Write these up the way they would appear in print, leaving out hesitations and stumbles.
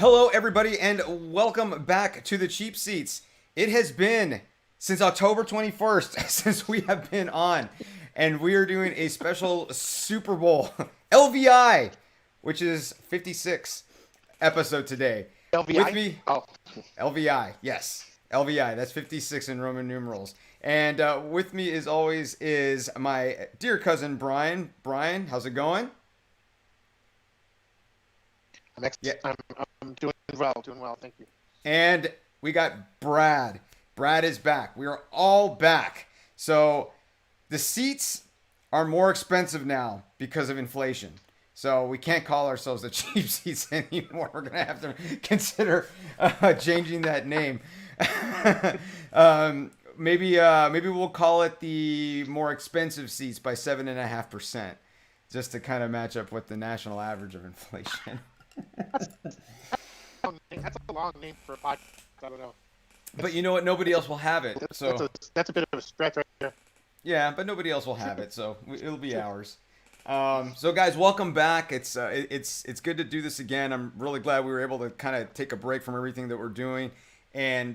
Hello, everybody, and welcome back to the Cheap Seats. It has been since October 21st since we have been on, and we are doing a special Super Bowl LVI, which is 56 episode today. With LVI? me, Oh, LVI, yes, LVI, that's 56 in Roman numerals. And with me, as always, is my dear cousin Brian. Brian, how's it going? I'm, Yeah, ex- I'm I'm doing well. Thank you. and we got Brad. Brad is back. We are all back. So the seats are more expensive now because of inflation. So we can't call ourselves the cheap seats anymore. We're gonna have to consider changing that name. Maybe we'll call it the more expensive seats by 7.5%, just to kind of match up with the national average of inflation. That's a long name for a podcast. I don't know. But It's, you know what? Nobody else will have it. that's So a bit of a stretch right there. yeah, but nobody else will have it. So it'll be ours. So guys, welcome back. It's good to do this again. I'm really glad we were able to kind of take a break from everything that we're doing and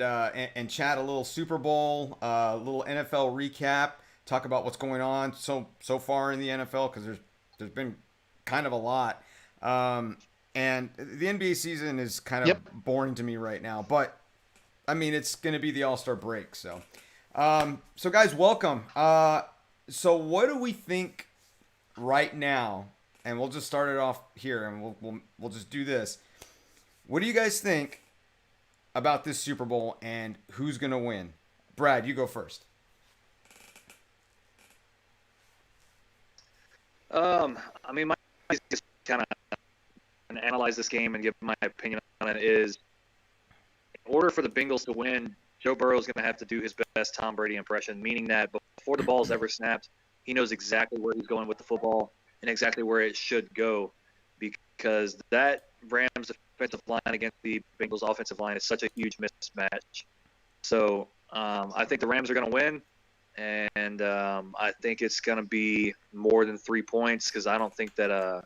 chat a little Super Bowl, a little NFL recap, talk about what's going on so far in the NFL because there's been kind of a lot. Um, and the NBA season is kind of Yep. boring to me right now, but I mean, it's going to be the All Star break, so guys, welcome. So what do we think right now? And we'll just start it off here, and we'll just do this. What do you guys think about this Super Bowl and who's going to win? Brad, you go first. My just kind of analyze this game and give my opinion on it is in order for the Bengals to win, Joe Burrow is going to have to do his best Tom Brady impression, meaning that before the ball is ever snapped, he knows exactly where he's going with the football and exactly where it should go because that Rams defensive line against the Bengals offensive line is such a huge mismatch. So I think the Rams are going to win, and I think it's going to be more than 3 points because I don't think that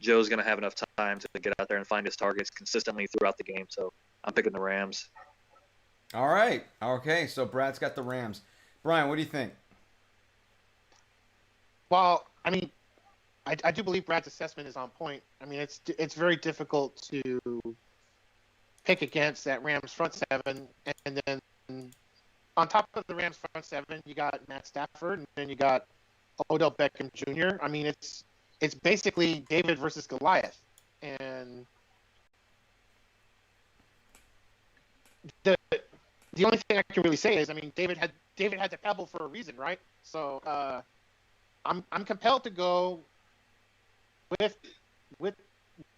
Joe's going to have enough time to get out there and find his targets consistently throughout the game. So I'm picking the Rams. All right. Okay. So Brad's got the Rams. Brian, what do you think? Well, I do believe Brad's assessment is on point. It's very difficult to pick against that Rams front seven, and then on top of the Rams front seven, you got Matt Stafford, and then you got Odell Beckham Jr. It's basically David versus Goliath, and the the only thing I can really say is, David had the pebble for a reason, right? So I'm compelled to go with with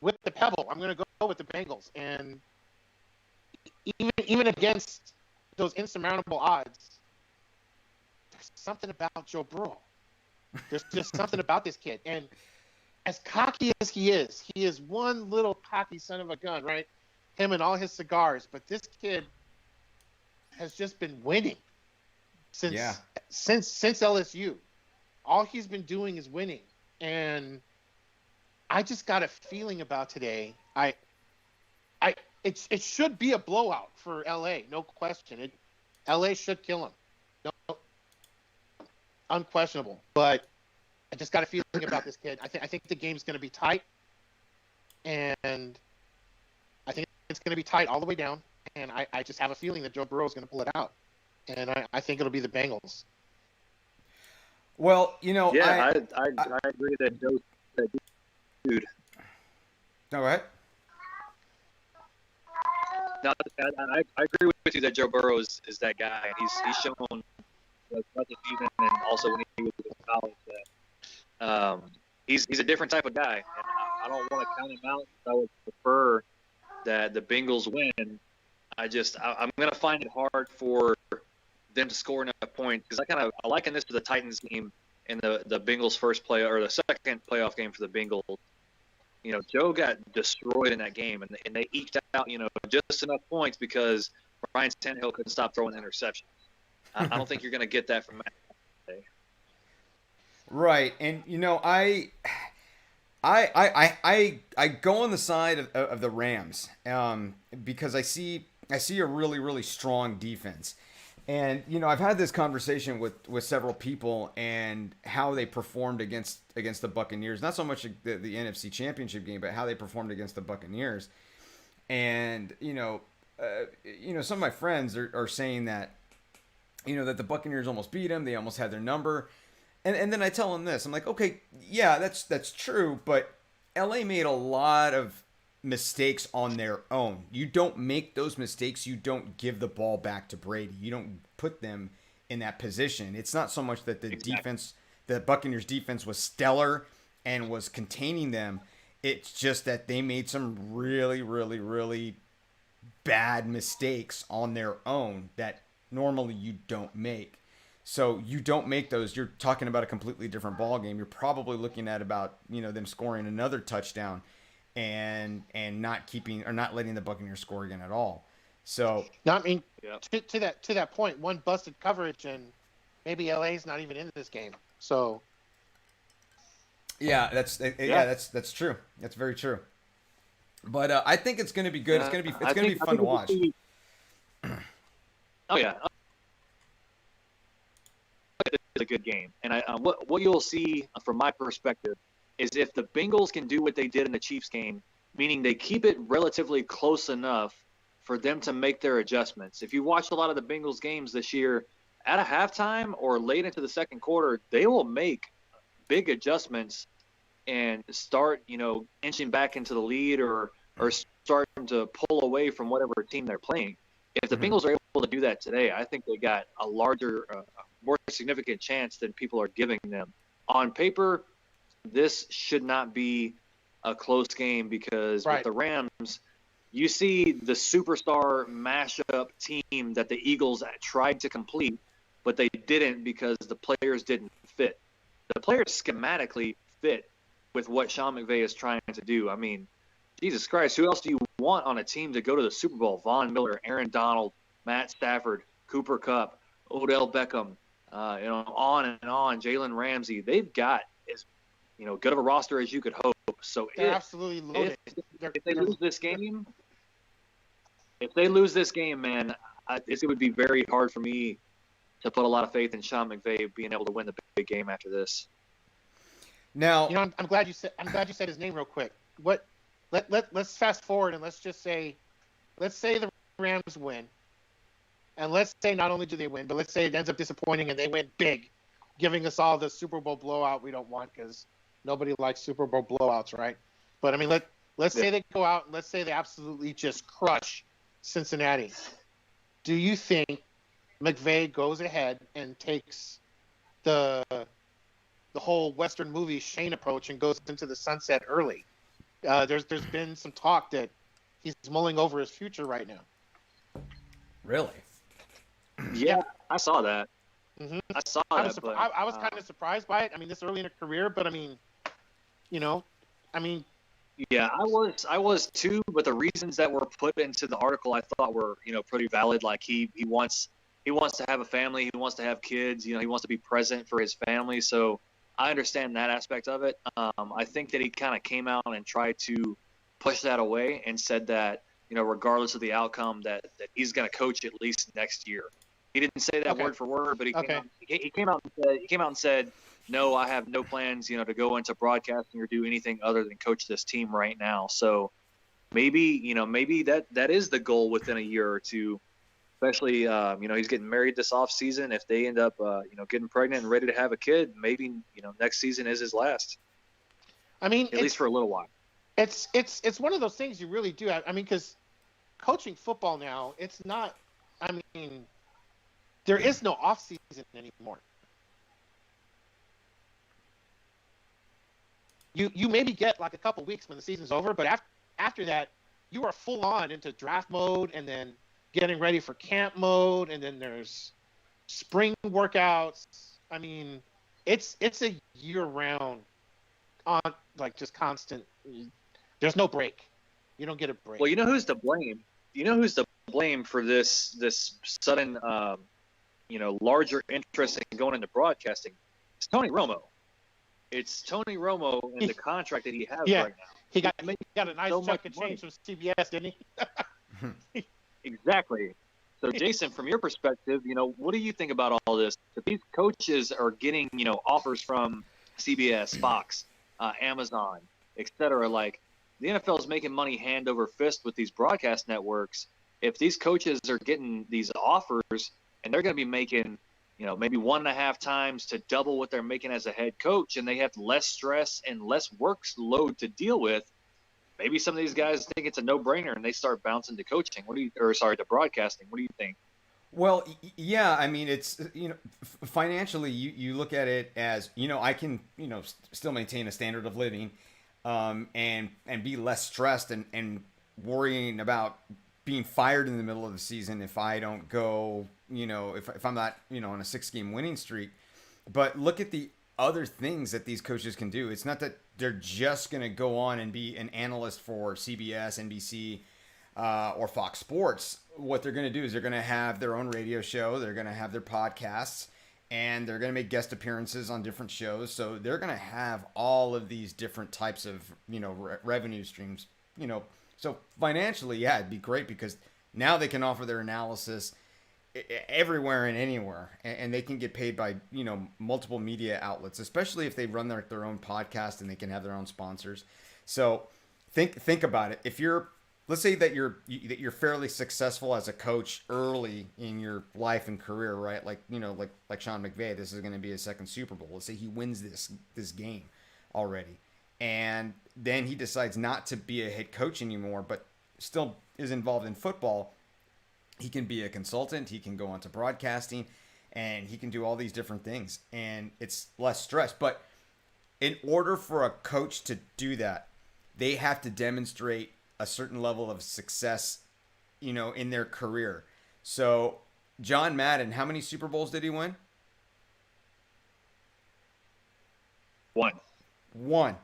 with the pebble. I'm going to go with the Bengals, and even against those insurmountable odds, there's something about Joe Burrow. There's just something about this kid, and as cocky as he is one little cocky son of a gun, right? Him and all his cigars, but this kid has just been winning Yeah. since LSU. All he's been doing is winning, and I just got a feeling about today. It should be a blowout for LA, no question. LA should kill him, no, unquestionable. But I just got a feeling about this kid. I think the game's going to be tight, and I think it's going to be tight all the way down. And I just have a feeling that Joe Burrow is going to pull it out, and I think it'll be the Bengals. Well, Yeah, I agree that Joe's that dude. all right. No, I agree with you that Joe Burrow is that guy, and he's shown throughout the season and also when he was in college that he's a different type of guy, and I don't want to count him out. I would prefer that the Bengals win. I'm going to find it hard for them to score enough points because I liken this to the Titans game in the Bengals first play or the second playoff game for the Bengals. Joe got destroyed in that game, and they eked out just enough points because Ryan Tannehill couldn't stop throwing interceptions. I don't think you're going to get that from Matt today. Right. And I go on the side of the Rams because I see a really strong defense. And I've had this conversation with several people and how they performed against the Buccaneers. Not so much the NFC Championship game, but how they performed against the Buccaneers. And some of my friends are saying that that the Buccaneers almost beat them. They almost had their number. And then I tell them this. I'm like, okay, yeah, that's true, but LA made a lot of mistakes on their own. You don't make those mistakes. You don't give the ball back to Brady. You don't put them in that position. It's not so much that the Buccaneers defense was stellar and was containing them. It's just that they made some really bad mistakes on their own that normally you don't make. So you don't make those. You're talking about a completely different ball game. You're probably looking at about them scoring another touchdown, and not letting the Buccaneers score again at all. So no, I mean, to that point, one busted coverage and maybe LA's not even in this game. So yeah, that's true. That's very true. But I think it's going to be good. It's going to be fun to watch. Oh yeah. It's a good game, and what you'll see from my perspective is if the Bengals can do what they did in the Chiefs game, meaning they keep it relatively close enough for them to make their adjustments. If you watch a lot of the Bengals games this year, at a halftime or late into the second quarter, they will make big adjustments and start, inching back into the lead or starting to pull away from whatever team they're playing. If the Bengals are able to do that today, I think they got a larger, more significant chance than people are giving them. On paper, this should not be a close game because with the Rams, you see the superstar mashup team that the Eagles tried to complete, but they didn't because the players didn't fit. The players schematically fit with what Sean McVay is trying to do. I mean, Jesus Christ, who else do you want on a team to go to the Super Bowl? Von Miller, Aaron Donald, Matt Stafford, Cooper Kupp, Odell Beckham, on and on, Jalen Ramsey. They've got as good of a roster as you could hope. So they're absolutely loaded. If they lose this game, man, it would be very hard for me to put a lot of faith in Sean McVay being able to win the big game after this. Now, I'm glad you said his name real quick. Let's fast forward and let's say the Rams win. And let's say not only do they win, but let's say it ends up disappointing and they win big, giving us all the Super Bowl blowout we don't want because nobody likes Super Bowl blowouts, right? But I mean, let's say they go out and let's say they absolutely just crush Cincinnati. Do you think McVay goes ahead and takes the whole Western movie Shane approach and goes into the sunset early? There's been some talk that he's mulling over his future right now. Really? Yeah, I saw that. Mm-hmm. I saw I that. was kind of surprised by it. I mean, this early in a career, but I mean, yeah, I was too. But the reasons that were put into the article, I thought were pretty valid. Like he wants to have a family, he wants to have kids. He wants to be present for his family. So I understand that aspect of it. I think that he kind of came out and tried to push that away and said that regardless of the outcome, that he's going to coach at least next year. He didn't say that word for word, but he came out and said, no, I have no plans, to go into broadcasting or do anything other than coach this team right now. So maybe that is the goal within a year or two, especially, he's getting married this off season. If they end up, getting pregnant and ready to have a kid, maybe, next season is his last. I mean, at least for a little while. It's one of those things you really do. I mean, because coaching football now, it's not, I mean, there is no off season anymore. You maybe get like a couple weeks when the season's over, but after that, you are full on into draft mode and then getting ready for camp mode, and then there's spring workouts. I mean, it's a year round on just constant. There's no break. You don't get a break. Well, who's to blame? Who's to blame for this sudden larger interest in going into broadcasting? It's Tony Romo. It's Tony Romo and the contract that he has Yeah, right now. he got a nice so chunk much of money. change from CBS, didn't he? Exactly. So, Jason, from your perspective, what do you think about all this? If these coaches are getting, offers from CBS, Fox, Amazon, etc., like the NFL is making money hand over fist with these broadcast networks. If these coaches are getting these offers and they're going to be making, maybe 1.5 times to double what they're making as a head coach, and they have less stress and less workload to deal with, maybe some of these guys think it's a no-brainer and they start bouncing to coaching. To broadcasting. What do you think? Well, yeah, I mean, it's, financially, you look at it as, I can, still maintain a standard of living, and be less stressed and worrying about being fired in the middle of the season if I don't go, if I'm not, on a 6-game winning streak. But look at the other things that these coaches can do. It's not that they're just going to go on and be an analyst for CBS, NBC, or Fox Sports. What they're going to do is they're going to have their own radio show. They're going to have their podcasts, and they're going to make guest appearances on different shows. So they're going to have all of these different types of, revenue streams, So financially, yeah, it'd be great because now they can offer their analysis everywhere and anywhere, and they can get paid by, multiple media outlets, especially if they run their own podcast and they can have their own sponsors. So think about it. If you're, let's say that you're fairly successful as a coach early in your life and career, right? Like, like Sean McVay, this is going to be his second Super Bowl. Let's say he wins this game already, and then he decides not to be a head coach anymore, but still is involved in football. He can be a consultant. He can go on to broadcasting, and he can do all these different things, and it's less stress. But in order for a coach to do that, they have to demonstrate a certain level of success, in their career. So John Madden, how many Super Bowls did he win? One.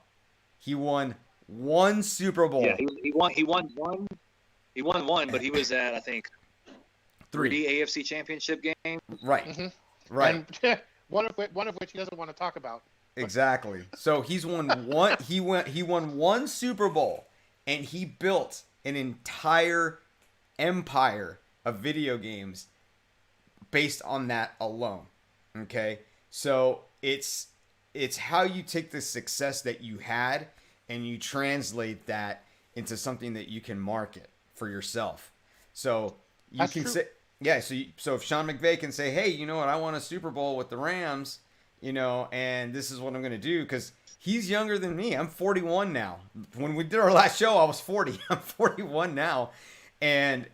He won one Super Bowl. Yeah, he won one. He won one, but he was at, I think, 3 AFC Championship games. Right. Mm-hmm. Right. And one of which he doesn't want to talk about. Exactly. So he's won one. He won one Super Bowl, and he built an entire empire of video games based on that alone. Okay. So it's how you take the success that you had and you translate that into something that you can market for yourself. So you That's can true. say, yeah. So if Sean McVay can say, hey, you know what, I won a Super Bowl with the Rams, and this is what I'm going to do, because he's younger than me. I'm 41 now. When we did our last show, I was 40. I'm 41 now, and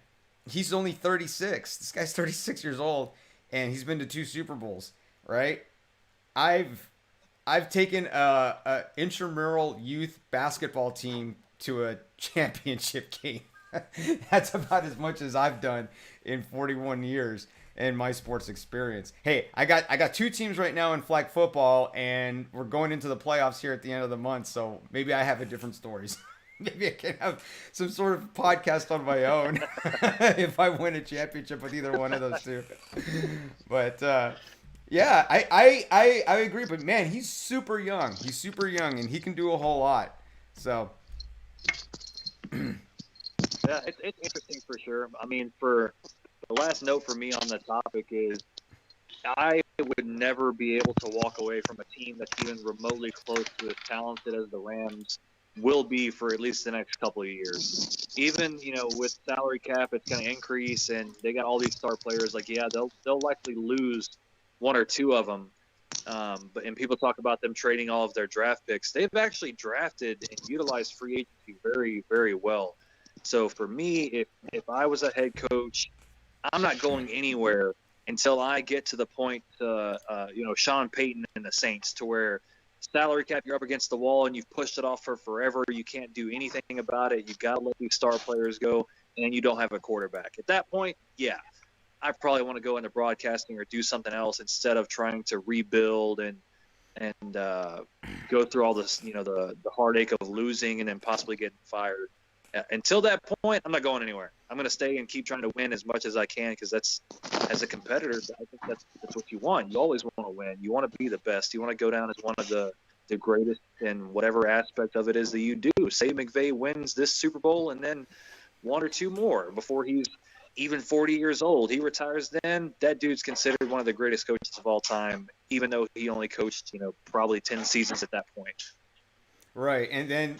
he's only 36. This guy's 36 years old, and he's been to 2 Super Bowls, right? I've taken a intramural youth basketball team to a championship game. That's about as much as I've done in 41 years in my sports experience. Hey, I got 2 teams right now in flag football, and we're going into the playoffs here at the end of the month, so maybe I have a different stories. Maybe I can have some sort of podcast on my own if I win a championship with either one of those 2. But yeah, I agree. But man, he's super young. He's super young, and he can do a whole lot. So. Yeah, it's interesting for sure. I mean, for the last note for me on the topic is I would never be able to walk away from a team that's even remotely close to as talented as the Rams will be for at least the next couple of years. Even, with salary cap, it's going to increase, and they got all these star players. Like, yeah, they'll likely lose 1 or 2 of them. And people talk about them trading all of their draft picks. They've actually drafted and utilized free agency very, very well. So for me, if I was a head coach, I'm not going anywhere until I get to the point, Sean Payton and the Saints, to where salary cap, you're up against the wall and you've pushed it off for forever. You can't do anything about it. You've got to let these star players go, and you don't have a quarterback. At that point, yeah, I probably want to go into broadcasting or do something else instead of trying to rebuild and go through all this, the heartache of losing and then possibly getting fired. Until that point, I'm not going anywhere. I'm going to stay and keep trying to win as much as I can, because that's, as a competitor, I think that's what you want. You always want to win. You want to be the best. You want to go down as one of the the greatest in whatever aspect of it is that you do. Say McVay wins this Super Bowl and then one or two more before he's even 40 years old. He retires then. That dude's considered one of the greatest coaches of all time, even though he only coached, probably 10 seasons at that point. Right, and then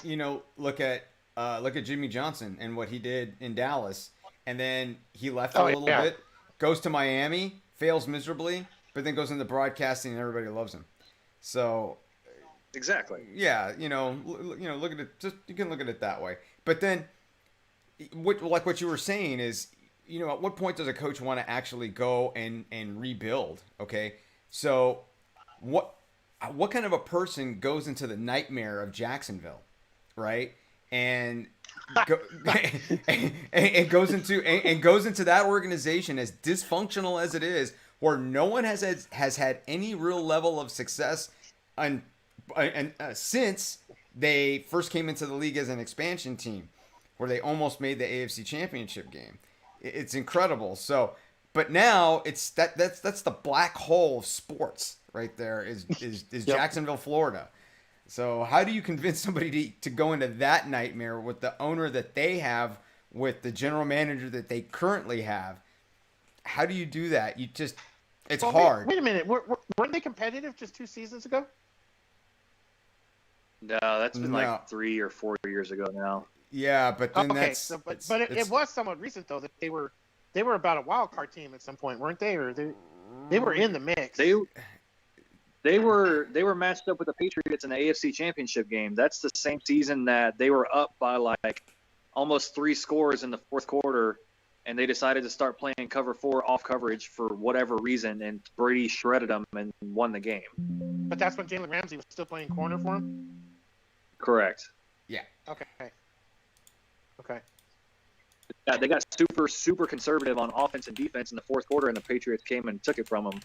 look at Jimmy Johnson and what he did in Dallas, and then he left for a little bit, goes to Miami, fails miserably, but then goes into broadcasting and everybody loves him. So exactly, yeah, look at it. Just you can look at it that way. But then, what you were saying is, at what point does a coach want to actually go and rebuild? Okay, so what kind of a person goes into the nightmare of Jacksonville, right? And and goes into that organization as dysfunctional as it is, where no one has had any real level of success since they first came into the league as an expansion team, where they almost made the AFC Championship game. It's incredible. So, but now it's that's the black hole of sports right there. Is yep. Jacksonville, Florida. So how do you convince somebody to go into that nightmare with the owner that they have, with the general manager that they currently have? How do you do that? It's hard. Wait a minute. Weren't they competitive just 2 seasons ago? No, that's been like 3 or 4 years ago now. Yeah, but then it was somewhat recent though that they were about a wild card team at some point, weren't they? Or they were in the mix. They were matched up with the Patriots in the AFC Championship game. That's the same season that they were up by like almost 3 scores in the fourth quarter, and they decided to start playing cover 4 off coverage for whatever reason, and Brady shredded them and won the game. But that's when Jalen Ramsey was still playing corner for him? Correct. Yeah. Okay. Yeah, they got super, super conservative on offense and defense in the fourth quarter, and the Patriots came and took it from them.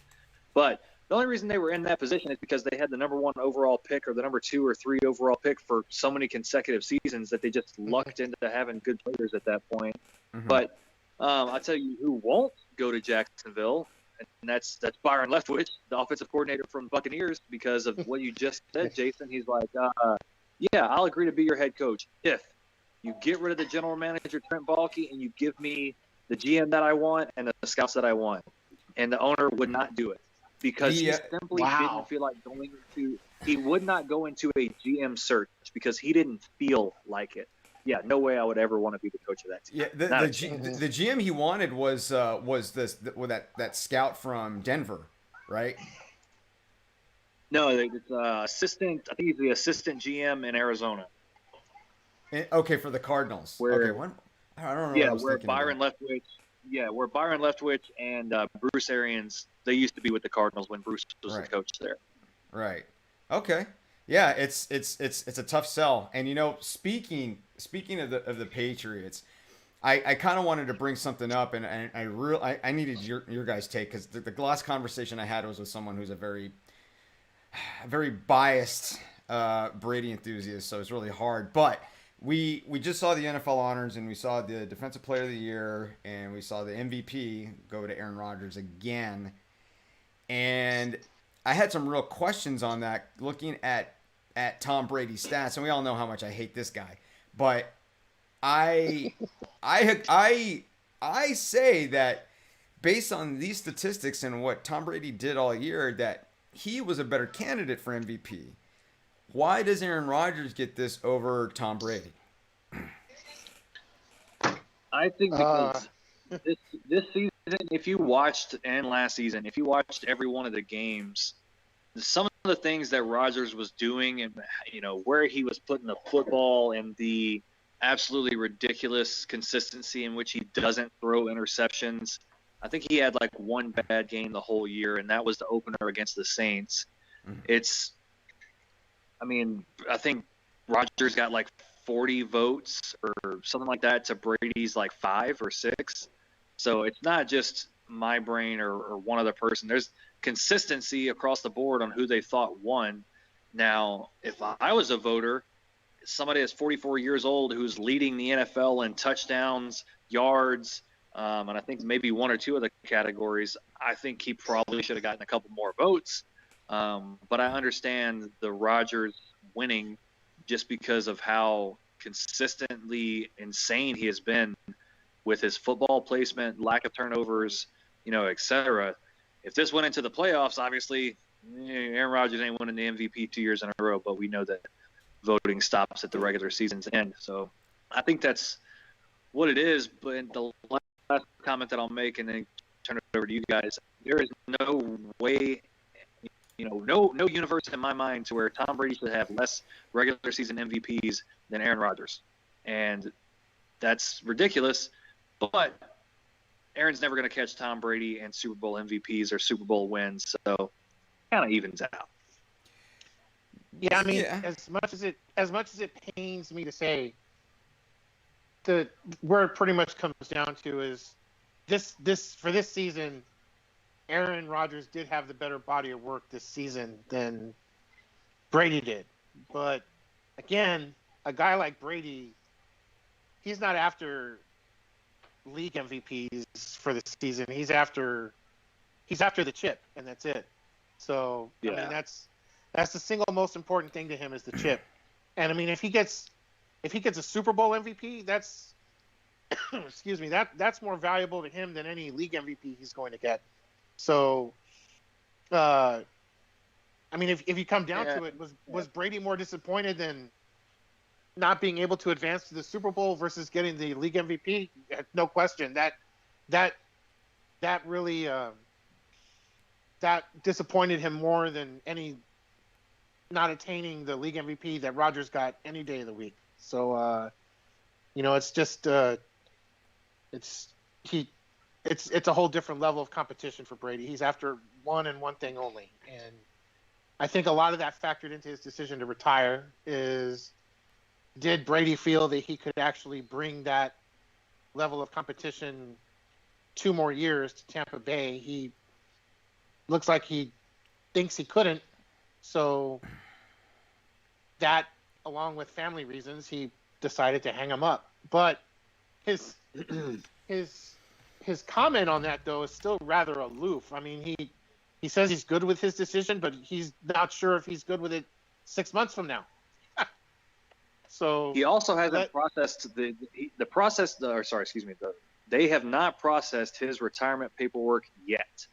But the only reason they were in that position is because they had the number 1 overall pick or the number 2 or 3 overall pick for so many consecutive seasons that they just lucked into having good players at that point. Mm-hmm. But I'll tell you who won't go to Jacksonville, and that's Byron Leftwich, the offensive coordinator from the Buccaneers, because of what you just said, Jason. He's like, yeah, I'll agree to be your head coach if you get rid of the general manager, Trent Baalke, and you give me the GM that I want and the scouts that I want. And the owner would not do it because he simply didn't feel like going into – he would not go into a GM search because he didn't feel like it. Yeah, no way I would ever want to be the coach of that team. Yeah, the GM he wanted was that scout from Denver, right? No, it's assistant. I think he's the assistant GM in Arizona. Okay, for the Cardinals. I don't know. Yeah, where Byron Leftwich and Bruce Arians, they used to be with the Cardinals when Bruce was the coach there. Right. Okay. Yeah, it's a tough sell. And speaking of the Patriots, I kind of wanted to bring something up, and I needed your guys' take, because the last conversation I had was with someone who's a very biased Brady enthusiast, so it's really hard. But we just saw the NFL honors, and we saw the Defensive Player of the Year, and we saw the MVP go to Aaron Rodgers again. And I had some real questions on that, looking at Tom Brady's stats, and we all know how much I hate this guy. But I say that based on these statistics and what Tom Brady did all year, that he was a better candidate for MVP. Why does Aaron Rodgers get this over Tom Brady? I think because this season, if you watched, and last season, if you watched every one of the games, some of the things that Rodgers was doing, and where he was putting the football, and the absolutely ridiculous consistency in which he doesn't throw interceptions. I think he had like one bad game the whole year, and that was the opener against the Saints. Mm-hmm. I think Rodgers got like 40 votes or something like that to Brady's like 5 or 6. So it's not just my brain or one other person. There's consistency across the board on who they thought won. Now, if I was a voter, somebody that's 44 years old who's leading the NFL in touchdowns, yards, and I think maybe 1 or 2 of the categories, I think he probably should have gotten a couple more votes. But I understand the Rodgers winning just because of how consistently insane he has been with his football placement, lack of turnovers, etc. If this went into the playoffs, obviously, Aaron Rodgers ain't winning the MVP 2 years in a row, but we know that voting stops at the regular season's end. So I think that's what it is. But the last comment that I'll make and then turn it over to you guys, there is no way, no universe in my mind to where Tom Brady should have less regular season MVPs than Aaron Rodgers. And that's ridiculous, but Aaron's never going to catch Tom Brady and Super Bowl MVPs or Super Bowl wins, so kind of evens out. Yeah, I mean, as much as it pains me to say, where it pretty much comes down to is this for this season, Aaron Rodgers did have the better body of work this season than Brady did. But again, a guy like Brady, he's not after league MVPs for the season. He's after the chip, and that's it. So I mean, that's the single most important thing to him is the chip. And I mean, if he gets a Super Bowl MVP, that's excuse me, that's more valuable to him than any league MVP he's going to get. So, I mean, if you come down to it, was Brady more disappointed than not being able to advance to the Super Bowl versus getting the league MVP? No question. That really that disappointed him more than any not attaining the league MVP that Rodgers got any day of the week. So, it's just it's a whole different level of competition for Brady. He's after one and one thing only, and I think a lot of that factored into his decision to retire is, did Brady feel that he could actually bring that level of competition 2 more years to Tampa Bay? He looks like he thinks he couldn't. So that, along with family reasons, he decided to hang him up. But his comment on that, though, is still rather aloof. I mean, he says he's good with his decision, but he's not sure if he's good with it 6 months from now. So he also hasn't processed the process. They have not processed his retirement paperwork yet,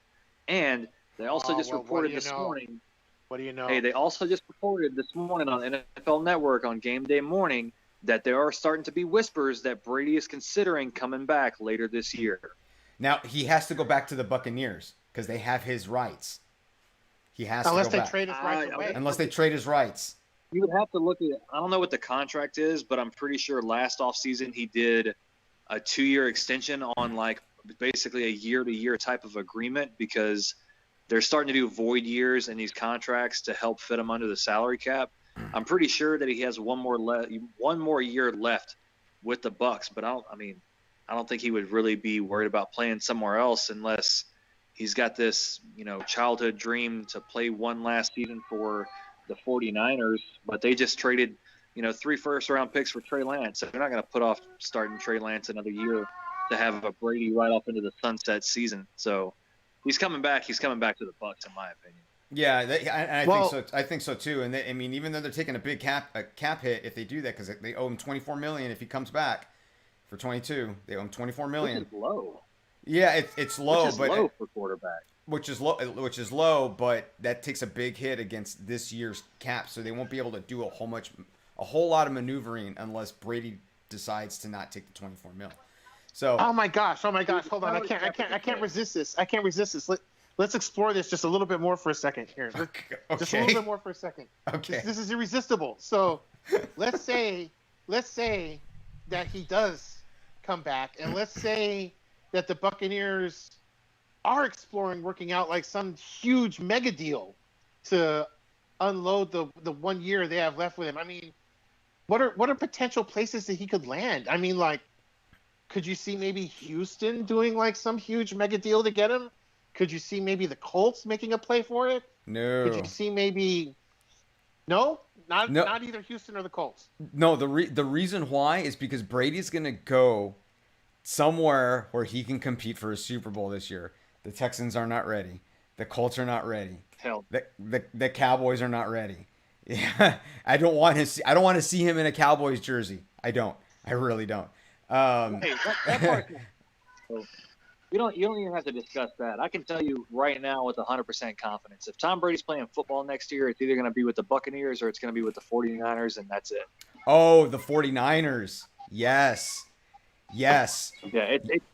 and they also reported this morning. What do you know? Hey, they also just reported this morning on NFL Network on game day morning that there are starting to be whispers that Brady is considering coming back later this year. Now he has to go back to the Buccaneers because they have his rights. He has unless to go they back. trade his rights away. Unless they trade his rights. You would have to look at it. I don't know what the contract is, but I'm pretty sure last offseason he did a 2-year extension on like basically a year-to-year type of agreement because they're starting to do void years in these contracts to help fit him under the salary cap. I'm pretty sure that he has one more year left with the Bucks, but I don't think he would really be worried about playing somewhere else unless he's got this, childhood dream to play one last season for the 49ers, but they just traded, 3 first-round picks for Trey Lance. So they're not going to put off starting Trey Lance another year to have a Brady right off into the sunset season. So he's coming back. He's coming back to the Bucks, in my opinion. Yeah, think so. I think so too. And even though they're taking a big cap hit if they do that, because they owe him $24 million if he comes back for 22, they owe him $24 million. Which is low. Yeah, it's low, which is but low for quarterback. Which is low, but that takes a big hit against this year's cap, so they won't be able to do a whole lot of maneuvering unless Brady decides to not take the $24 million. So. Oh my gosh! Hold on! I can't resist this. Let's explore this just a little bit more for a second here. Okay. Just a little bit more for a second. Okay. This is irresistible. So, let's say that he does come back, and let's say that the Buccaneers are exploring working out like some huge mega deal to unload the 1 year they have left with him. I mean, what are potential places that he could land? I mean, like, could you see maybe Houston doing like some huge mega deal to get him? Could you see maybe the Colts making a play for it? No. Could you see maybe not either Houston or the Colts? No, the reason why is because Brady's going to go somewhere where he can compete for a Super Bowl this year. The Texans are not ready. The Colts are not ready. Hell, The Cowboys are not ready. Yeah, I don't want to see him in a Cowboys jersey. I don't. I really don't. hey, that part's not. So you don't even have to discuss that. I can tell you right now with 100% confidence, if Tom Brady's playing football next year, it's either going to be with the Buccaneers or it's going to be with the 49ers, and that's it. Oh, the 49ers. Yes. Yes. Yeah, it's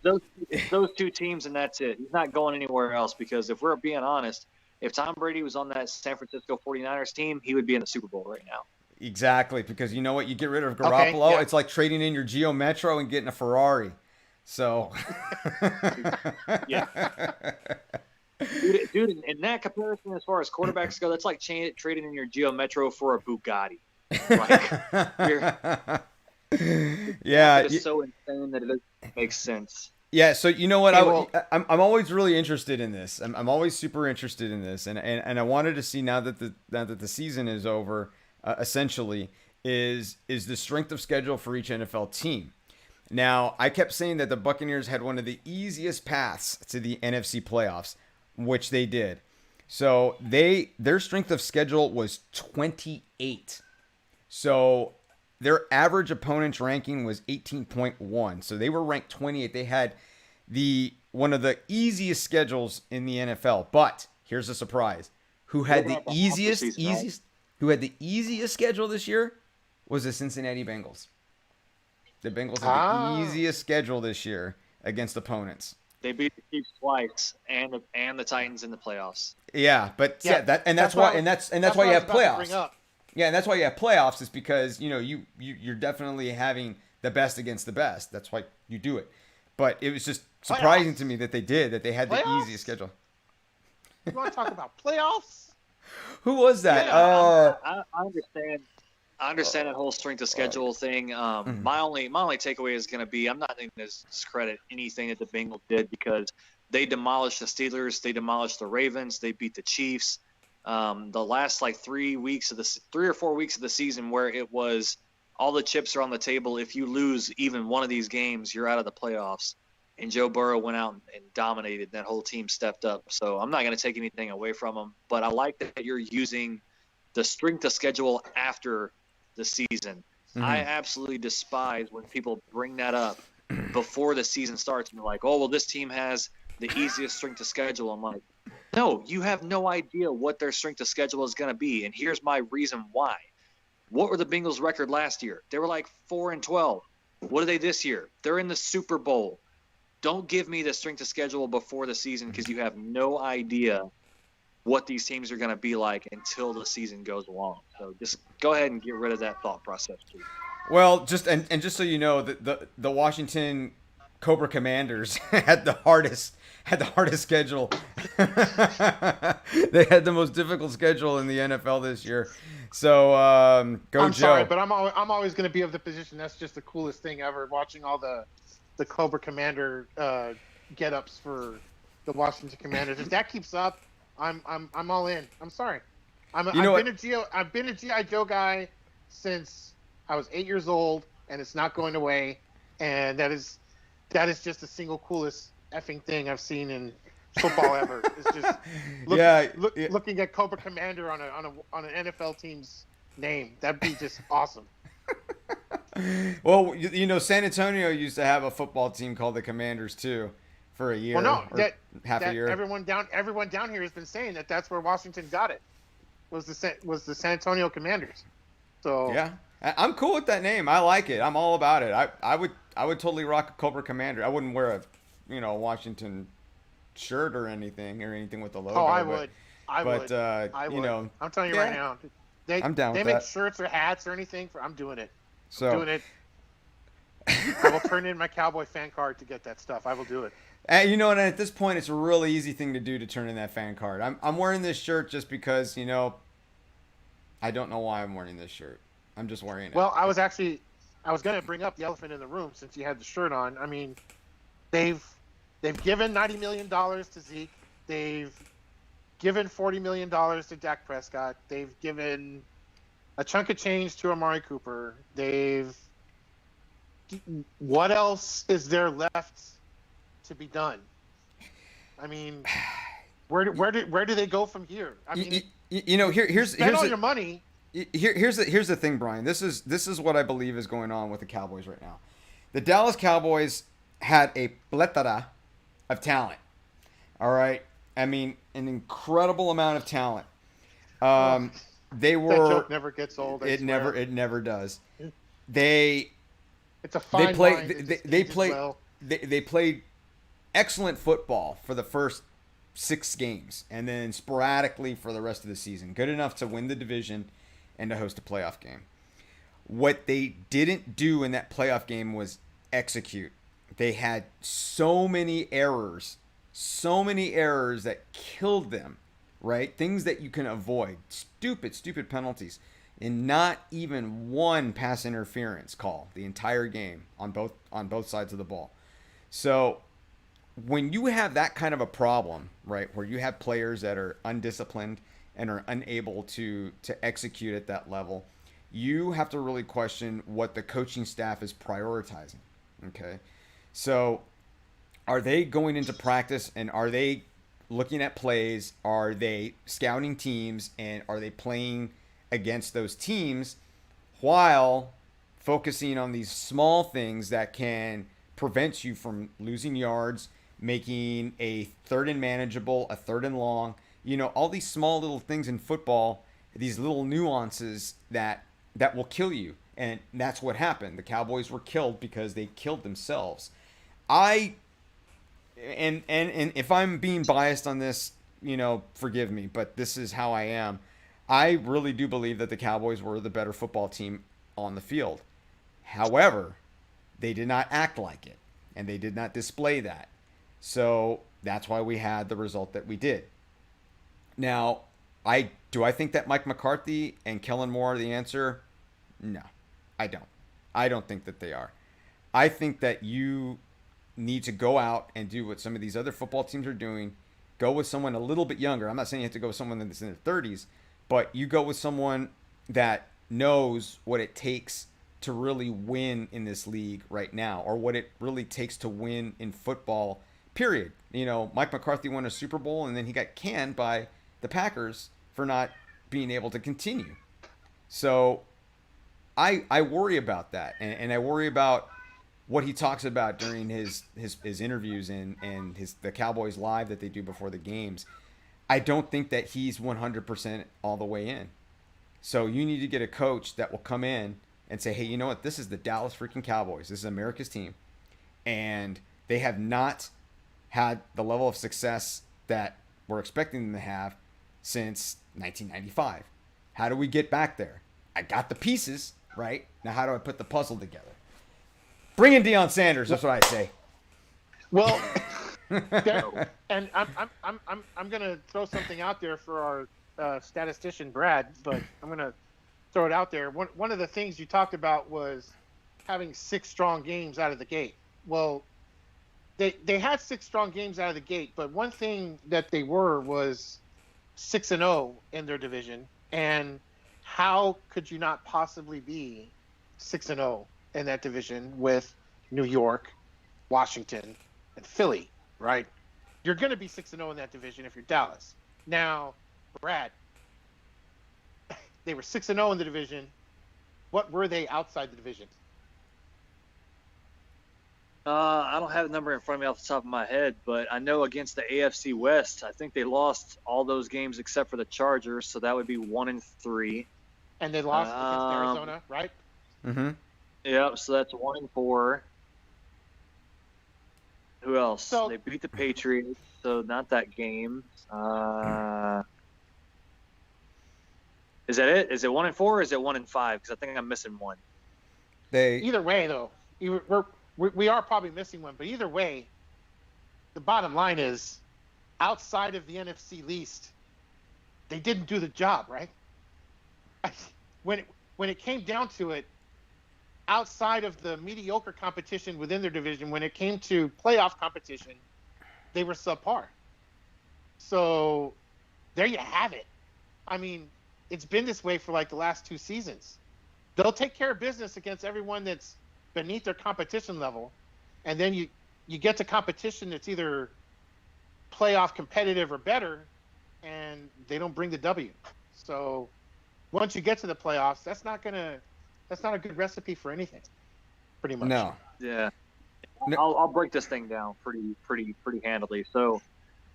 those two teams, and that's it. He's not going anywhere else because if we're being honest, if Tom Brady was on that San Francisco 49ers team, he would be in the Super Bowl right now. Exactly, because you know what? You get rid of Okay, Garoppolo, yeah. it's like trading in your Geo Metro and getting a Ferrari. So, Yeah. Dude, in that comparison, as far as quarterbacks go, that's like trading in your Geo Metro for a Bugatti. Like, yeah, it's so insane that it doesn't make sense. yeah. So you know what? Okay, well- I'm always really interested in this. I'm always super interested in this, and I wanted to see now that the season is over, essentially, is the strength of schedule for each NFL team. Now, I kept saying that the Buccaneers had one of the easiest paths to the NFC playoffs, which they did. So their strength of schedule was 28. So their average opponent's ranking was 18.1. So they were ranked 28. They had one of the easiest schedules in the NFL. But here's a surprise. Who had the easiest schedule this year was the Cincinnati Bengals. The Bengals had the easiest schedule this year against opponents. They beat the Chiefs twice and the Titans in the playoffs. Yeah, but Yeah, that's why you have playoffs. Yeah, and that's why you have playoffs is because you're definitely having the best against the best. That's why you do it. But it was just surprising to me that they had the easiest schedule. You want to talk about playoffs? Who was that? Yeah, I understand. I understand that whole strength of schedule thing. My only takeaway is going to be I'm not going to discredit anything that the Bengals did because they demolished the Steelers, they demolished the Ravens, they beat the Chiefs. The last like 3 or 4 weeks of the season where it was all the chips are on the table. If you lose even one of these games, you're out of the playoffs. And Joe Burrow went out and dominated. That whole team stepped up. So I'm not going to take anything away from them. But I like that you're using the strength of schedule after the season. Mm-hmm. I absolutely despise when people bring that up before the season starts and they're like, oh, well, this team has the easiest strength of schedule. I'm like, no, you have no idea what their strength of schedule is going to be. And here's my reason why. What were the Bengals' record last year? They were like 4-12. What are they this year? They're in the Super Bowl. Don't give me the strength of schedule before the season because you have no idea what these teams are going to be like until the season goes along. So just go ahead and get rid of that thought process, please. Well, just so you know, the Washington Cobra Commanders had the hardest schedule. They had the most difficult schedule in the NFL this year. So I'm Joe. Sorry, but I'm always going to be of the position that's just the coolest thing ever. Watching all the Cobra Commander get-ups for the Washington Commanders. If that keeps up, I'm all in. I'm sorry. I've been a G.I. Joe guy since I was 8 years old, and it's not going away. And that is just the single coolest effing thing I've seen in football ever. It's just looking at Cobra Commander on an NFL team's name. That'd be just awesome. Well, San Antonio used to have a football team called the Commanders too, for a year. Well, no, a year. Everyone down here has been saying that's where Washington got it. Was the San Antonio Commanders. So yeah, I'm cool with that name. I like it. I'm all about it. I would totally rock a Cobra Commander. I wouldn't wear a Washington shirt or anything with the logo. Oh, I would. I would. I'm telling you right now. I'm down with they make that. shirts or hats or anything. I'm doing it. So I'm doing it. I will turn in my Cowboy fan card to get that stuff. I will do it. And and at this point, it's a really easy thing to do to turn in that fan card. I'm wearing this shirt just because I don't know why I'm wearing this shirt. I'm just wearing it. Well, I was going to bring up the elephant in the room since you had the shirt on. I mean, they've given $90 million to Zeke. They've given $40 million to Dak Prescott. They've given a chunk of change to Amari Cooper. What else is there left to be done? I mean, Where do they go from here? I mean, spend all your money. Here's the thing, Brian. This is what I believe is going on with the Cowboys right now. The Dallas Cowboys had a plethora of talent. All right, I mean an incredible amount of talent. They were. That joke never gets old. It never does. They It's a fine line. They played excellent football for the first 6 games, and then sporadically for the rest of the season. Good enough to win the division and to host a playoff game. What they didn't do in that playoff game was execute. They had so many errors that killed them, right? Things that you can avoid. Stupid penalties. And not even one pass interference call the entire game on both sides of the ball. So when you have that kind of a problem, right, where you have players that are undisciplined and are unable to execute at that level, you have to really question what the coaching staff is prioritizing. Okay, so are they going into practice and are they looking at plays? Are they scouting teams and are they playing against those teams while focusing on these small things that can prevent you from losing yards, making a third and manageable, a third and long, all these small little things in football, these little nuances that will kill you. And that's what happened. The Cowboys were killed because they killed themselves. And if I'm being biased on this, forgive me, but this is how I am. I really do believe that the Cowboys were the better football team on the field. However, they did not act like it, and they did not display that. So that's why we had the result that we did. Now, do I think that Mike McCarthy and Kellen Moore are the answer? No, I don't. I don't think that they are. I think that you need to go out and do what some of these other football teams are doing. Go with someone a little bit younger. I'm not saying you have to go with someone that's in their 30s, but you go with someone that knows what it takes to really win in this league right now, or what it really takes to win in football, period. Mike McCarthy won a Super Bowl, and then he got canned by the Packers for not being able to continue. So I worry about that, and I worry about what he talks about during his interviews and the Cowboys Live that they do before the games. I don't think that he's 100% all the way in. So you need to get a coach that will come in and say, hey, you know what? This is the Dallas freaking Cowboys. This is America's team. And they have not had the level of success that we're expecting them to have since 1995. How do we get back there? I got the pieces, right? Now how do I put the puzzle together? Bring in Deion Sanders. That's what I say. Well, and I'm gonna throw something out there for our statistician Brad, but I'm gonna throw it out there. One of the things you talked about was having 6 strong games out of the gate. Well, they had 6 strong games out of the gate, but one thing that they was 6-0 in their division, and how could you not possibly be 6-0 in that division with New York, Washington, and Philly, right? You're going to be 6-0 in that division if you're Dallas. Now, Brad, they were 6-0 in the division. What were they outside the division? I don't have the number in front of me off the top of my head, but I know against the AFC West, I think they lost all those games except for the Chargers, so that would be 1-3. And they lost against Arizona, right? Mm-hmm. Yep, so that's 1-4. Who else? So, they beat the Patriots, so not that game. Is that it? Is it 1-4 or is it 1-5? Because I think I'm missing one. Either way, though, we are probably missing one. But either way, the bottom line is, outside of the NFC least, they didn't do the job, right? When it came down to it, outside of the mediocre competition within their division, when it came to playoff competition, they were subpar. So there you have it. I mean, it's been this way for like the last 2 seasons. They'll take care of business against everyone that's beneath their competition level, and then you get to competition that's either playoff competitive or better, and they don't bring the W. So once you get to the playoffs, that's not a good recipe for anything, pretty much. No. Yeah. No. I'll break this thing down pretty handily. So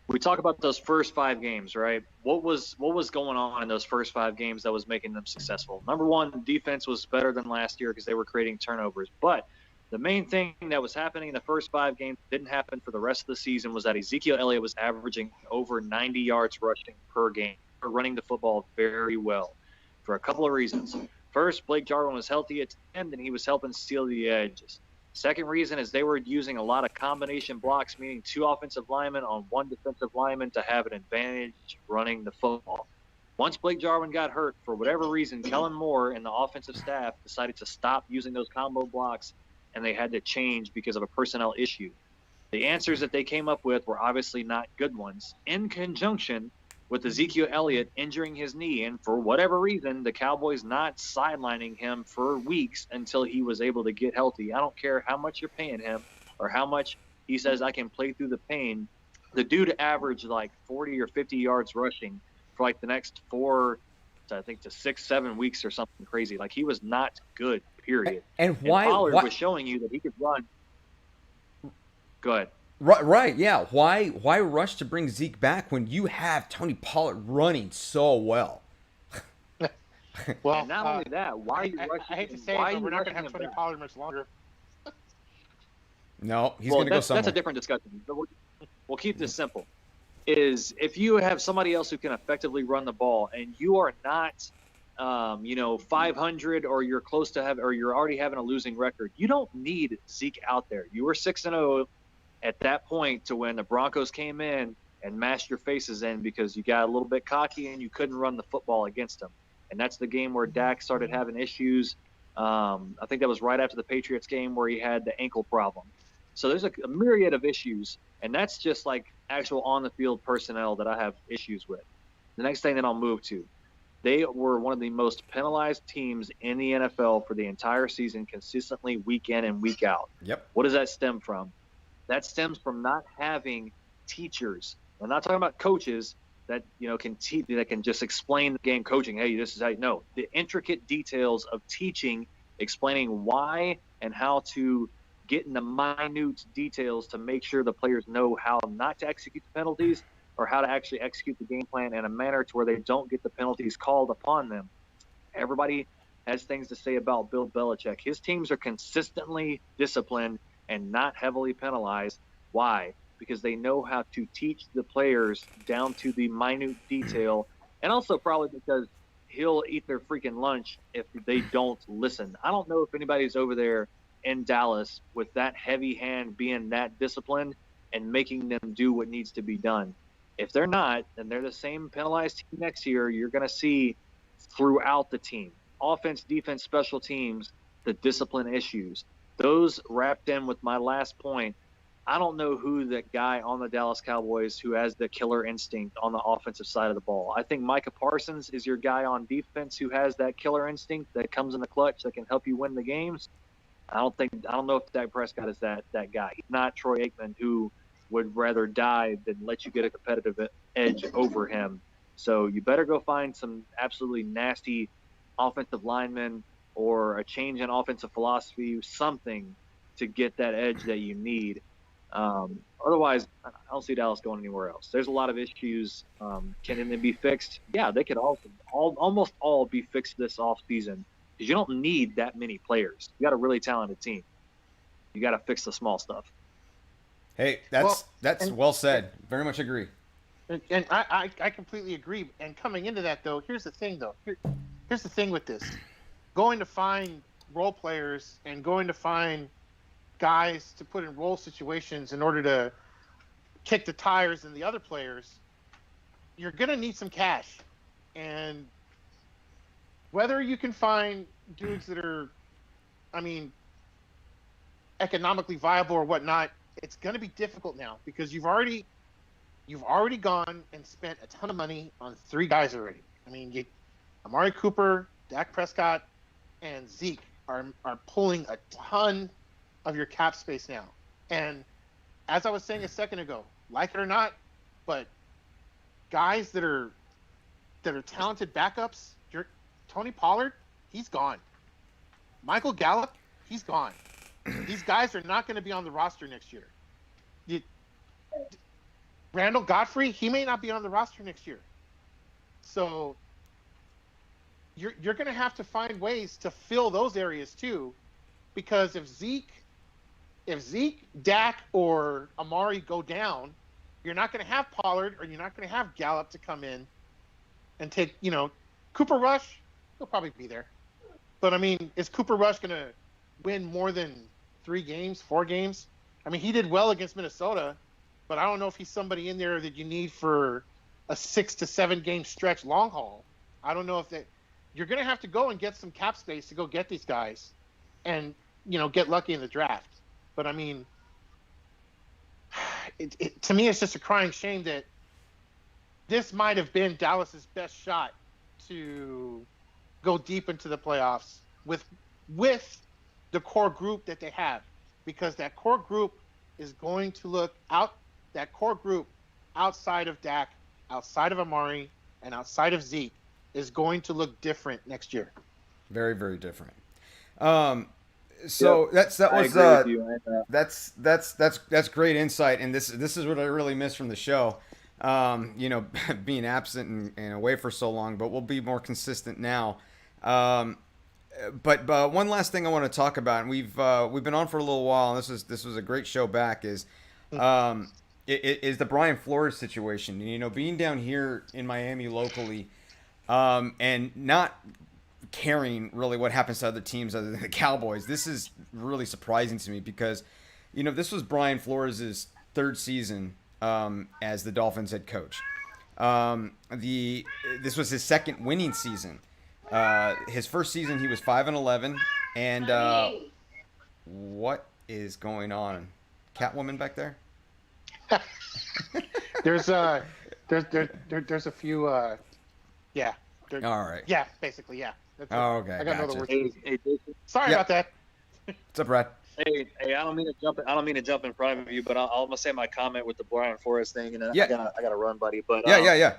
we talk about those first 5 games, right? What was going on in those first 5 games that was making them successful? Number one, defense was better than last year because they were creating turnovers. But the main thing that was happening in the first 5 games didn't happen for the rest of the season was that Ezekiel Elliott was averaging over 90 yards rushing per game, running the football very well for a couple of reasons. First, Blake Jarwin was healthy at 10, and he was helping steal the edges. Second reason is they were using a lot of combination blocks, meaning 2 offensive linemen on 1 defensive lineman to have an advantage running the football. Once Blake Jarwin got hurt, for whatever reason, Kellen Moore and the offensive staff decided to stop using those combo blocks, and they had to change because of a personnel issue. The answers that they came up with were obviously not good ones, in conjunction with Ezekiel Elliott injuring his knee, and for whatever reason, the Cowboys not sidelining him for weeks until he was able to get healthy. I don't care how much you're paying him or how much he says I can play through the pain. The dude averaged like 40 or 50 yards rushing for like the next 4 to 6, 7 weeks or something crazy. Like, he was not good, period. And why? And Pollard why was showing you that he could run. Go ahead. right, yeah. Why rush to bring Zeke back when you have Tony Pollard running so well? Well, and not only that, why are you rushing? I hate to say it, but we're not going to have Tony Pollard much longer. No, he's going to go somewhere. That's a different discussion. We'll keep this simple. Is if you have somebody else who can effectively run the ball and you are not, 500 or you're close to or you're already having a losing record, you don't need Zeke out there. You were 6-0 at that point to when the Broncos came in and mashed your faces in because you got a little bit cocky and you couldn't run the football against them. And that's the game where Dak started having issues. I think that was right after the Patriots game where he had the ankle problem. So there's a myriad of issues, and that's just like actual on-the-field personnel that I have issues with. The next thing that I'll move to, they were one of the most penalized teams in the NFL for the entire season, consistently week in and week out. Yep. What does that stem from? That stems from not having teachers. I'm not talking about coaches that can teach, that can just explain the game coaching. Hey, this is how the intricate details of teaching, explaining why and how to get in the minute details to make sure the players know how not to execute the penalties or how to actually execute the game plan in a manner to where they don't get the penalties called upon them. Everybody has things to say about Bill Belichick. His teams are consistently disciplined and not heavily penalized. Why? Because they know how to teach the players down to the minute detail, and also probably because he'll eat their freaking lunch if they don't listen. I don't know if anybody's over there in Dallas with that heavy hand being that disciplined and making them do what needs to be done. If they're not, and they're the same penalized team next year, you're going to see throughout the team, offense, defense, special teams, the discipline issues. Those wrapped in with my last point. I don't know who that guy on the Dallas Cowboys who has the killer instinct on the offensive side of the ball. I think Micah Parsons is your guy on defense who has that killer instinct that comes in the clutch that can help you win the games. I don't know if Dak Prescott is that guy. He's not Troy Aikman, who would rather die than let you get a competitive edge over him. So you better go find some absolutely nasty offensive linemen or a change in offensive philosophy, something to get that edge that you need. Otherwise, I don't see Dallas going anywhere else. There's a lot of issues. Can they be fixed? Yeah, they could almost all be fixed this offseason because you don't need that many players. You got a really talented team. You got to fix the small stuff. Hey, that's well said. Very much agree. And I completely agree. And coming into that, though, here's the thing, though. Here's the thing with this. Going to find role players and going to find guys to put in role situations in order to kick the tires and the other players, you're going to need some cash. And whether you can find dudes that are, economically viable or whatnot, it's going to be difficult now because you've already gone and spent a ton of money on 3 guys already. Amari Cooper, Dak Prescott, and Zeke are pulling a ton of your cap space now. And as I was saying a second ago, like it or not, but guys that are talented backups, Tony Pollard, he's gone. Michael Gallup, he's gone. These guys are not going to be on the roster next year. Randall Godfrey, he may not be on the roster next year. So you're going to have to find ways to fill those areas too, because if Zeke, Dak, or Amari go down, you're not going to have Pollard or you're not going to have Gallup to come in and take, Cooper Rush, he'll probably be there. But, I mean, is Cooper Rush going to win more than 3 games, 4 games? I mean, he did well against Minnesota, but I don't know if he's somebody in there that you need for a 6 to 7 game stretch long haul. I don't know if that you're going to have to go and get some cap space to go get these guys and, get lucky in the draft. But, I mean, to me, it's just a crying shame that this might have been Dallas's best shot to go deep into the playoffs with the core group that they have, because that core group is going to look out. That core group outside of Dak, outside of Amari, and outside of Zeke is going to look different next year. Very, very different. So yep. that's great insight, and this is what I really missed from the show. Being absent and away for so long, but we'll be more consistent now. But one last thing I want to talk about, and we've been on for a little while, and this was a great show back, is is the Brian Flores situation. Being down here in Miami locally, and not caring really what happens to other teams other than the Cowboys. This is really surprising to me because, this was Brian Flores' 3rd season as the Dolphins head coach. This was his 2nd winning season. His 1st season he was 5-11, and what is going on? Catwoman back there? There's a few yeah. All right. Yeah, basically, yeah. That's okay. I got gotcha. another word. Hey, Jason. Sorry about that. What's up, Brad? Hey, I don't mean to jump in front of you, but I'm gonna say my comment with the Brian Flores thing, and Yeah. I gotta run, buddy. But Yeah.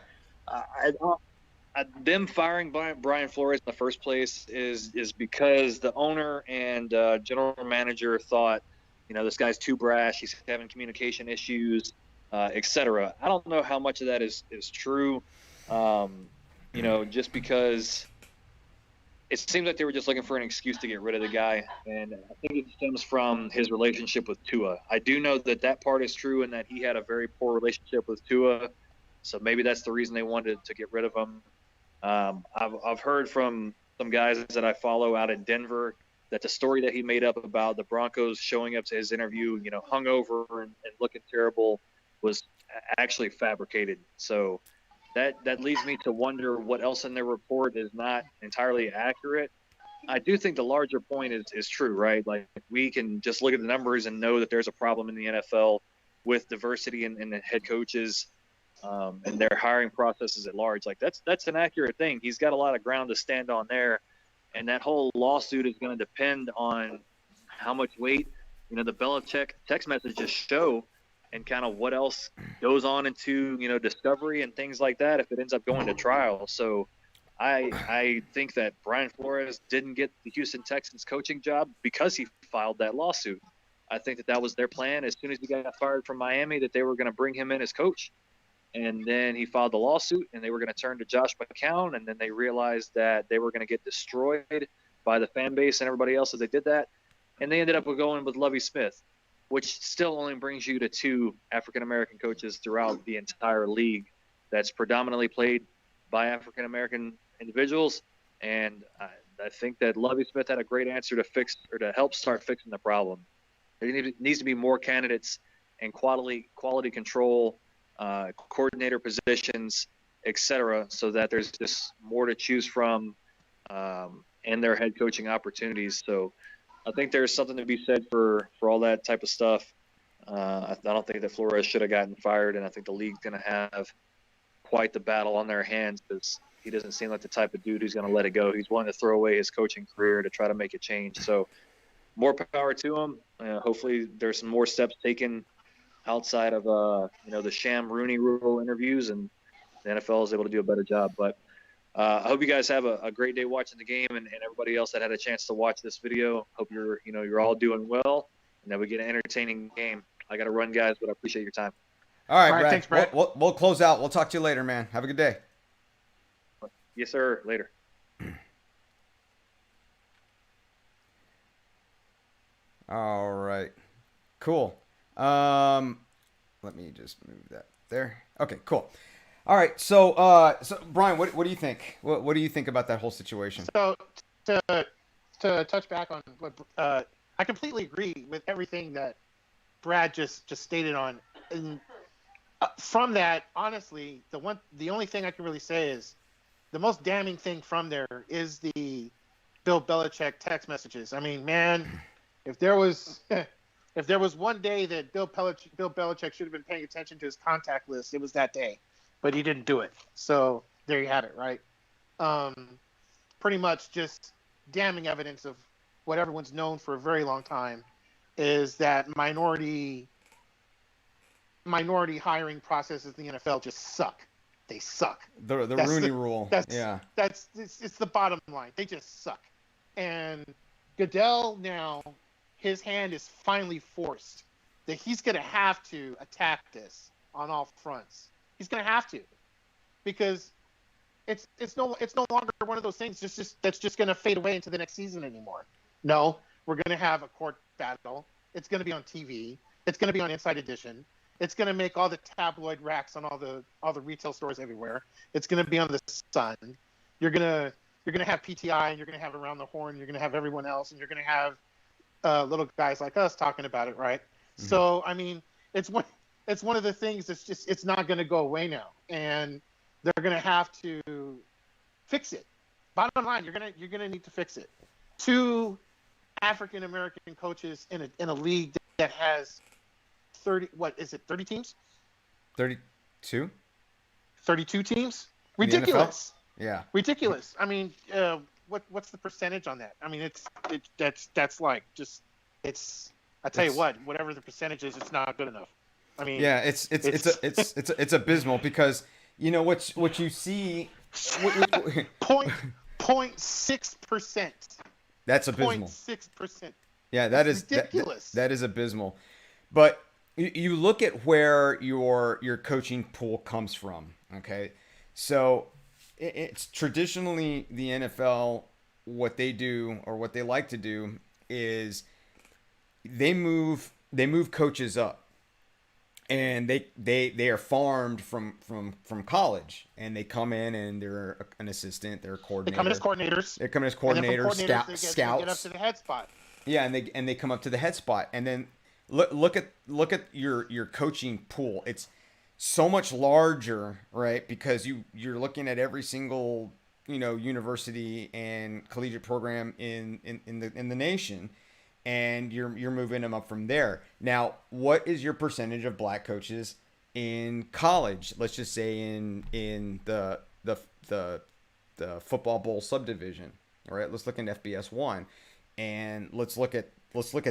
them firing Brian Flores in the first place is because the owner and general manager thought, this guy's too brash, he's having communication issues, etc. I don't know how much of that is true. Just because it seems like they were just looking for an excuse to get rid of the guy, and I think it stems from his relationship with Tua. I do know that part is true and that he had a very poor relationship with Tua, so maybe that's the reason they wanted to get rid of him. I've heard from some guys that I follow out in Denver that the story that he made up about the Broncos showing up to his interview, hungover and looking terrible, was actually fabricated. So that leads me to wonder what else in their report is not entirely accurate. I do think the larger point is true, right? Like, we can just look at the numbers and know that there's a problem in the NFL with diversity in the head coaches and their hiring processes at large. Like, that's an accurate thing. He's got a lot of ground to stand on there, and that whole lawsuit is going to depend on how much weight, the Belichick text messages show, and kind of what else goes on into, discovery and things like that if it ends up going to trial. So I think that Brian Flores didn't get the Houston Texans coaching job because he filed that lawsuit. I think that was their plan. As soon as he got fired from Miami, that they were going to bring him in as coach. And then he filed the lawsuit, and they were going to turn to Josh McCown, and then they realized that they were going to get destroyed by the fan base and everybody else as they did that. And they ended up going with Lovie Smith, which still only brings you to 2 African-American coaches throughout the entire league that's predominantly played by African-American individuals. And I think that Lovie Smith had a great answer to fix or to help start fixing the problem. There needs to be more candidates and quality control, coordinator positions, etc., so that there's just more to choose from and their head coaching opportunities. So I think there's something to be said for all that type of stuff. I don't think that Flores should have gotten fired, and I think the league's going to have quite the battle on their hands because he doesn't seem like the type of dude who's going to let it go. He's willing to throw away his coaching career to try to make a change. So more power to him. Hopefully there's some more steps taken outside of the sham Rooney Rule interviews, and the NFL is able to do a better job. But I hope you guys have a great day watching the game, and everybody else that had a chance to watch this video. Hope you're all doing well, and that we get an entertaining game. I got to run, guys, but I appreciate your time. All right, All right, Brad. thanks, Brad. We'll close out. We'll talk to you later, man. Have a good day. Yes, sir. Later. All right. Cool. Let me just move that there. Okay, cool. All right. So Brian, what do you think? What do you think about that whole situation? So to touch back on what I completely agree with everything that Brad just stated on. And from that, honestly, the only thing I can really say is the most damning thing from there is the Bill Belichick text messages. I mean, man, if there was one day that Bill Belichick should have been paying attention to his contact list, it was that day, but he didn't do it. So there you had it, right? Pretty much just damning evidence of what everyone's known for a very long time is that minority hiring processes in the NFL just suck. They suck. The Rooney Rule. It's the bottom line. They just suck. And Goodell now, his hand is finally forced that he's going to have to attack this on all fronts. He's going to have to, because it's no longer one of those things that's just going to fade away into the next season anymore. No, we're going to have a court battle. It's going to be on TV. It's going to be on Inside Edition. It's going to make all the tabloid racks on all the retail stores everywhere. It's going to be on the Sun. You're going to have PTI, and you're going to have Around the Horn. You're going to have everyone else, and you're going to have little guys like us talking about it, right? Mm-hmm. So I mean, it's one of the things that's just, it's not going to go away now, and they're going to have to fix it. Bottom line, you're going to need to fix it. 2 African American coaches in a league that has 30 teams? 32? 32 teams? Ridiculous. Yeah. Ridiculous. I mean, what's the percentage on that? I mean, that's like just I tell you what, whatever the percentage is, it's not good enough. I mean, yeah, it's abysmal, because you know what you see. 0.6%. That's abysmal. 0.6%. Yeah, that's ridiculous. That is abysmal. But you look at where your coaching pool comes from. Okay, so it's traditionally the NFL. What they do, or what they like to do, is they move coaches up, and they are farmed from college, and they come in and they're an assistant, they're a coordinator. They come in as coordinators. They come in as coordinators, scouts. They get up to the head spot. Yeah, and they come up to the head spot, and then look at your coaching pool. It's so much larger, right? Because you're looking at every single university and collegiate program in the nation, and you're moving them up from there. Now, what is your percentage of black coaches in college? Let's just say in the football bowl subdivision. All right, let's look at FBS 1, and let's look at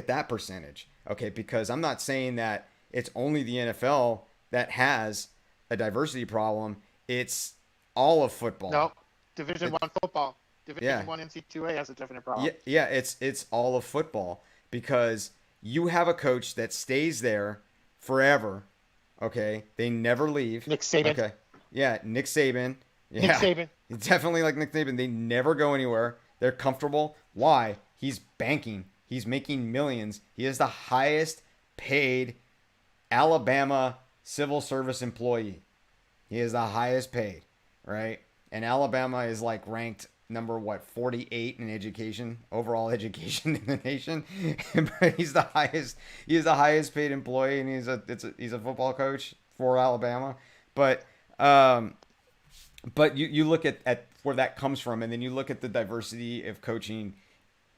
that percentage. Okay, because I'm not saying that it's only the NFL that has a diversity problem. It's all of football. No, Division 1 football. Division 1 NC2A has a definite problem. Yeah, it's all of football, because you have a coach that stays there forever. Okay, they never leave. Nick Saban. Okay, yeah, Nick Saban. Yeah, Nick Saban. It's definitely like Nick Saban. They never go anywhere. They're comfortable. Why? He's banking. He's making millions. He is the highest paid Alabama civil service employee. He is the highest paid, right? And Alabama is like ranked number 48 in education, overall education in the nation. But he's the highest paid employee, and he's a football coach for Alabama. But you look at where that comes from, and then you look at the diversity of coaching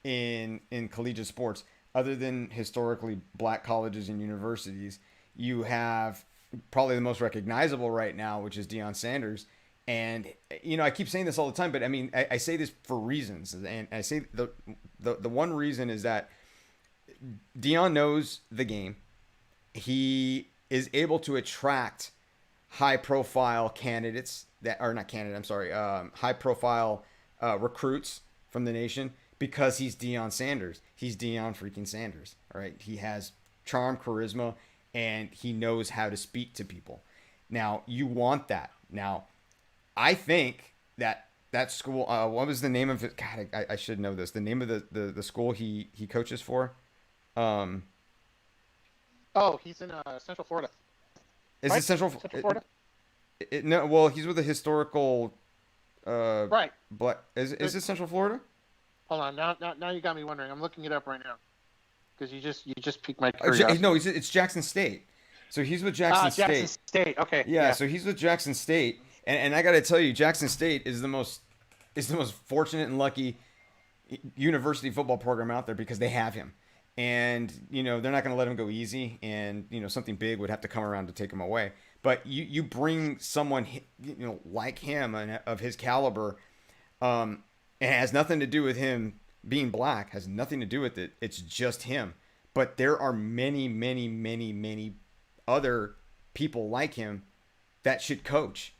in collegiate sports. Other than historically black colleges and universities, you have probably the most recognizable right now, which is Deion Sanders. And I keep saying this all the time, but I mean, I say this for reasons, and I say the one reason is that Deion knows the game. He is able to attract high-profile candidates that are not candidates. I'm sorry, high-profile recruits from the nation because he's Deion Sanders. He's Deion freaking Sanders. All right, he has charm, charisma, and he knows how to speak to people. Now you want that. Now, I think that school. What was the name of it? God, I should know this. The name of the school he coaches for. Oh, he's in Central Florida. Is right? it Central Florida? No, well, he's with a historical. Right. But is it Central Florida? Hold on. Now you got me wondering. I'm looking it up right now because you just piqued my curiosity. No, it's Jackson State. So he's with Jackson State. Jackson State. Okay. Yeah, so he's with Jackson State, and I got to tell you, Jackson State is the most fortunate and lucky university football program out there because they have him. And, they're not going to let him go easy. And, something big would have to come around to take him away. But you bring someone, like him and of his caliber. It has nothing to do with him being black. Has nothing to do with it. It's just him. But there are many, many, many, many other people like him that should coach.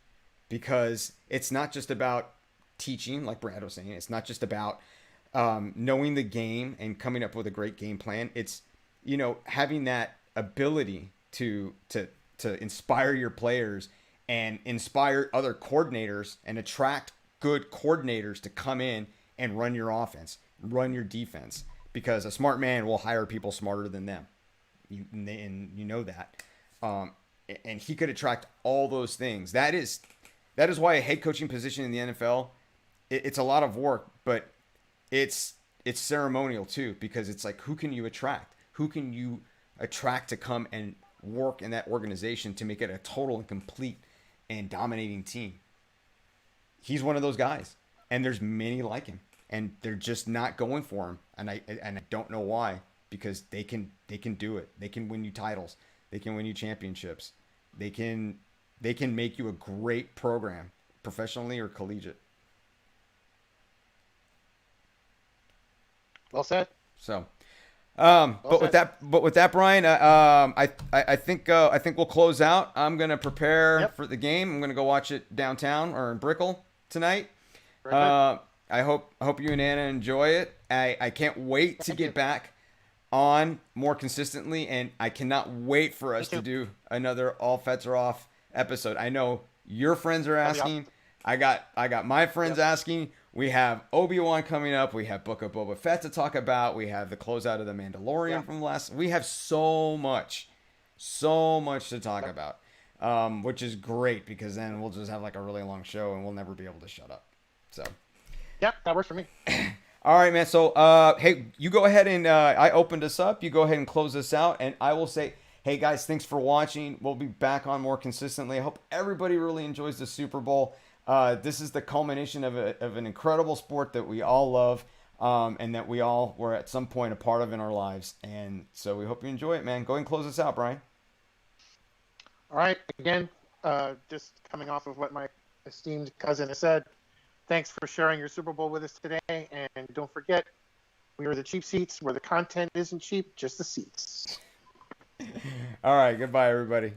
Because it's not just about teaching, like Brad was saying. It's not just about knowing the game and coming up with a great game plan. It's, having that ability to inspire your players and inspire other coordinators and attract good coordinators to come in and run your offense, run your defense, because a smart man will hire people smarter than them. You know that. And he could attract all those things. That is why a head coaching position in the NFL, it's a lot of work, but it's ceremonial too, because it's like, who can you attract? Who can you attract to come and work in that organization to make it a total and complete and dominating team? He's one of those guys, and there's many like him, and they're just not going for him, and I don't know why, because they can do it. They can win you titles. They can win you championships. They can make you a great program, professionally or collegiate. Well said. So, but with that, Brian, I think we'll close out. I'm gonna prepare for the game. I'm gonna go watch it downtown or in Brickell tonight. I hope you and Anna enjoy it. I can't wait to get back on more consistently, and I cannot wait for us to do another All Bets Are Off episode. I know your friends are asking. I got my friends asking. We have Obi-Wan coming up. We have Book of Boba Fett to talk about. We have the closeout of The Mandalorian from last. We have so much to talk about, which is great, because then we'll just have like a really long show and we'll never be able to shut up. So, yeah, that works for me. All right, man. So, hey, you go ahead and I opened us up. You go ahead and close this out, and I will say, hey guys, thanks for watching. We'll be back on more consistently. I hope everybody really enjoys the Super Bowl. This is the culmination of an incredible sport that we all love, and that we all were at some point a part of in our lives. And so we hope you enjoy it, man. Go ahead and close us out, Brian. All right. Again, just coming off of what my esteemed cousin has said, thanks for sharing your Super Bowl with us today. And don't forget, we are the cheap seats where the content isn't cheap, just the seats. All right. Goodbye, everybody.